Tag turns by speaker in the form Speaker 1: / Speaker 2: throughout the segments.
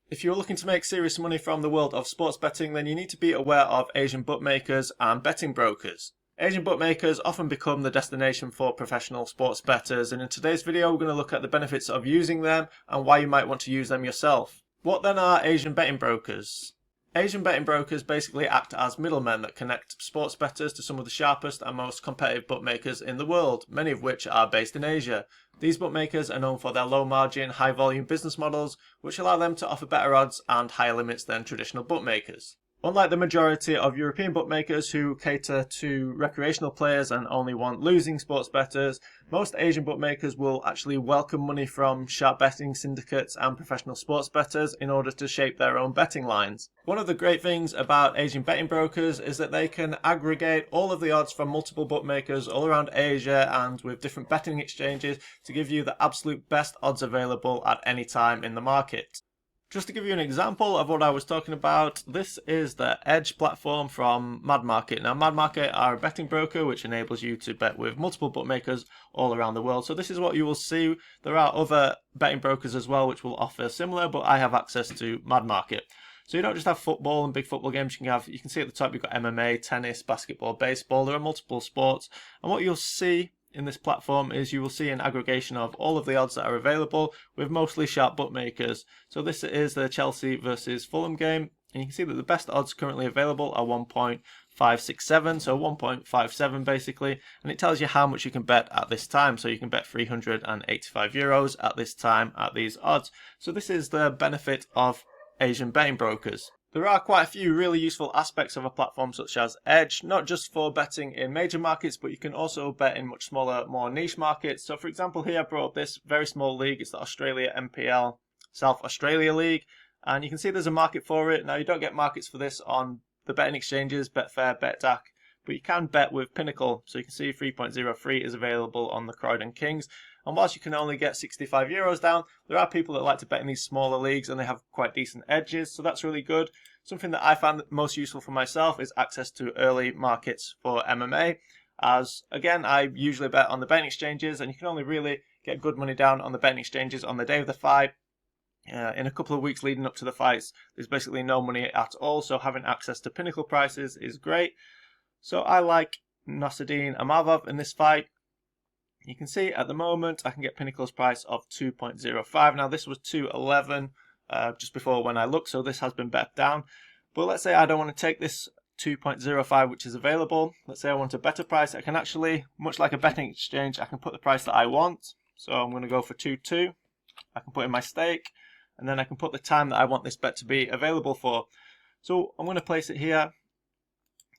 Speaker 1: If you're looking to make serious money from the world of sports betting, then you need to be aware of Asian bookmakers and betting brokers. Asian bookmakers often become the destination for professional sports bettors, and in today's video we're going to look at the benefits of using them and why you might want to use them yourself. What then are Asian betting brokers? Asian betting brokers basically act as middlemen that connect sports bettors to some of the sharpest and most competitive bookmakers in the world, many of which are based in Asia. These bookmakers are known for their low margin, high volume business models, which allow them to offer better odds and higher limits than traditional bookmakers. Unlike the majority of European bookmakers who cater to recreational players and only want losing sports bettors, most Asian bookmakers will actually welcome money from sharp betting syndicates and professional sports bettors in order to shape their own betting lines. One of the great things about Asian betting brokers is that they can aggregate all of the odds from multiple bookmakers all around Asia and with different betting exchanges to give you the absolute best odds available at any time in the market. Just to give you an example of what I was talking about, this is the Edge platform from Mad Market. Now, Mad Market are a betting broker which enables you to bet with multiple bookmakers all around the world. So this is what you will see. There are other betting brokers as well which will offer similar, but I have access to Mad Market. So you don't just have football and big football games. You can see at the top you've got MMA, tennis, basketball, baseball. There are multiple sports, and what you'll see in this platform is you will see an aggregation of all of the odds that are available with mostly sharp bookmakers. So this is the Chelsea versus Fulham game, and you can see that the best odds currently available are 1.567, so 1.57 basically, and it tells you how much you can bet at this time. So you can bet €385 at this time at these odds. So this is the benefit of Asian betting brokers. There are quite a few really useful aspects of a platform such as Edge, not just for betting in major markets, but you can also bet in much smaller, more niche markets. So for example, here I brought up this very small league. It's the Australia MPL South Australia League, and you can see there's a market for it. Now, you don't get markets for this on the betting exchanges, Betfair, Betdaq, but you can bet with Pinnacle. So you can see 3.03 is available on the Croydon Kings. And whilst you can only get €65 down, there are people that like to bet in these smaller leagues and they have quite decent edges, so that's really good. Something that I found most useful for myself is access to early markets for MMA, as again, I usually bet on the betting exchanges, and you can only really get good money down on the betting exchanges on the day of the fight. In a couple of weeks leading up to the fights, there's basically no money at all, so having access to Pinnacle prices is great. So I like Nasruddin Amavov in this fight. You can see at the moment I can get Pinnacle's price of 2.05. Now this was 2.11 just before when I looked, so this has been bet down. But let's say I don't want to take this 2.05 which is available. Let's say I want a better price. I can actually, much like a betting exchange, I can put the price that I want. So I'm going to go for 2.2. I can put in my stake, and then I can put the time that I want this bet to be available for. So I'm going to place it here,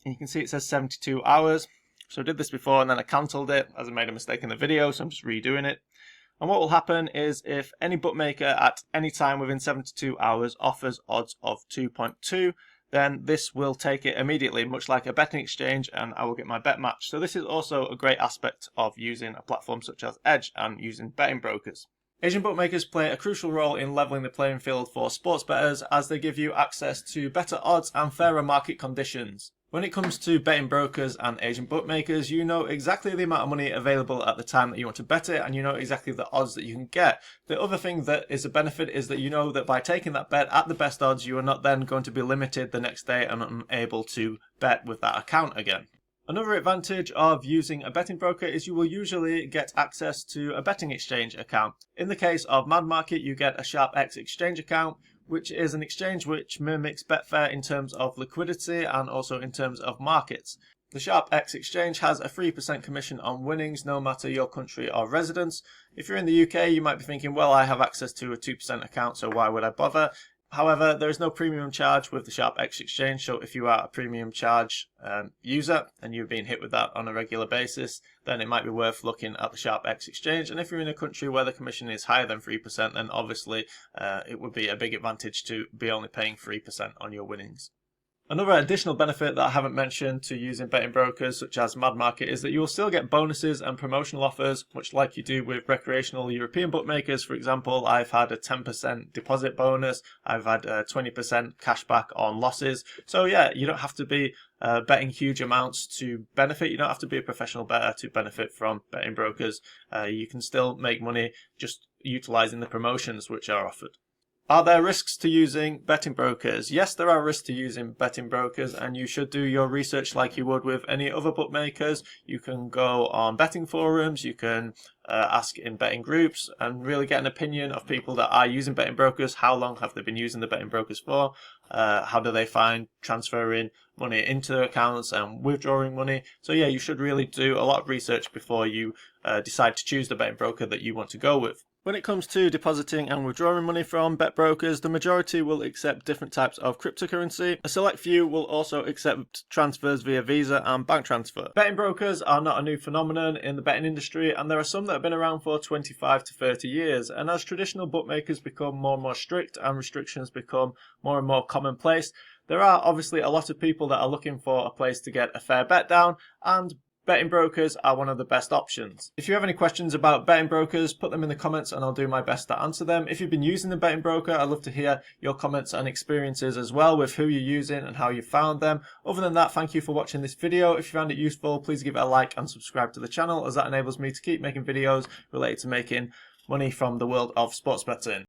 Speaker 1: and you can see it says 72 hours. So I did this before and then I cancelled it as I made a mistake in the video, so I'm just redoing it. And what will happen is if any bookmaker at any time within 72 hours offers odds of 2.2, then this will take it immediately, much like a betting exchange, and I will get my bet match. So this is also a great aspect of using a platform such as Edge and using betting brokers. Asian bookmakers play a crucial role in levelling the playing field for sports bettors, as they give you access to better odds and fairer market conditions. When it comes to betting brokers and Asian bookmakers, you know exactly the amount of money available at the time that you want to bet it, and you know exactly the odds that you can get. The other thing that is a benefit is that you know that by taking that bet at the best odds, you are not then going to be limited the next day and unable to bet with that account again. Another advantage of using a betting broker is you will usually get access to a betting exchange account. In the case of Mad Market, you get a SharpX exchange account, which is an exchange which mimics Betfair in terms of liquidity and also in terms of markets. The SharpX exchange has a 3% commission on winnings no matter your country or residence. If you're in the UK, you might be thinking, well, I have access to a 2% account, so why would I bother? However, there is no premium charge with the SharpX exchange, so if you are a premium charge user and you're being hit with that on a regular basis, then it might be worth looking at the SharpX exchange. And if you're in a country where the commission is higher than 3%, then obviously it would be a big advantage to be only paying 3% on your winnings. Another additional benefit that I haven't mentioned to using betting brokers such as Mad Market is that you will still get bonuses and promotional offers, much like you do with recreational European bookmakers. For example, I've had a 10% deposit bonus, I've had a 20% cashback on losses. So yeah, you don't have to be betting huge amounts to benefit. You don't have to be a professional bettor to benefit from betting brokers. You can still make money just utilizing the promotions which are offered. Are there risks to using betting brokers? Yes, there are risks to using betting brokers, and you should do your research like you would with any other bookmakers. You can go on betting forums, you can ask in betting groups, and really get an opinion of people that are using betting brokers. How long have they been using the betting brokers for? How do they find transferring money into their accounts and withdrawing money? So yeah, you should really do a lot of research before you decide to choose the betting broker that you want to go with. When it comes to depositing and withdrawing money from bet brokers, the majority will accept different types of cryptocurrency. A select few will also accept transfers via Visa and bank transfer. Betting brokers are not a new phenomenon in the betting industry, and there are some that have been around for 25 to 30 years. And as traditional bookmakers become more and more strict and restrictions become more and more commonplace, there are obviously a lot of people that are looking for a place to get a fair bet down, and betting brokers are one of the best options. If you have any questions about betting brokers, put them in the comments and I'll do my best to answer them. If you've been using the betting broker, I'd love to hear your comments and experiences as well with who you're using and how you found them. Other than that, thank you for watching this video. If you found it useful, please give it a like and subscribe to the channel, as that enables me to keep making videos related to making money from the world of sports betting.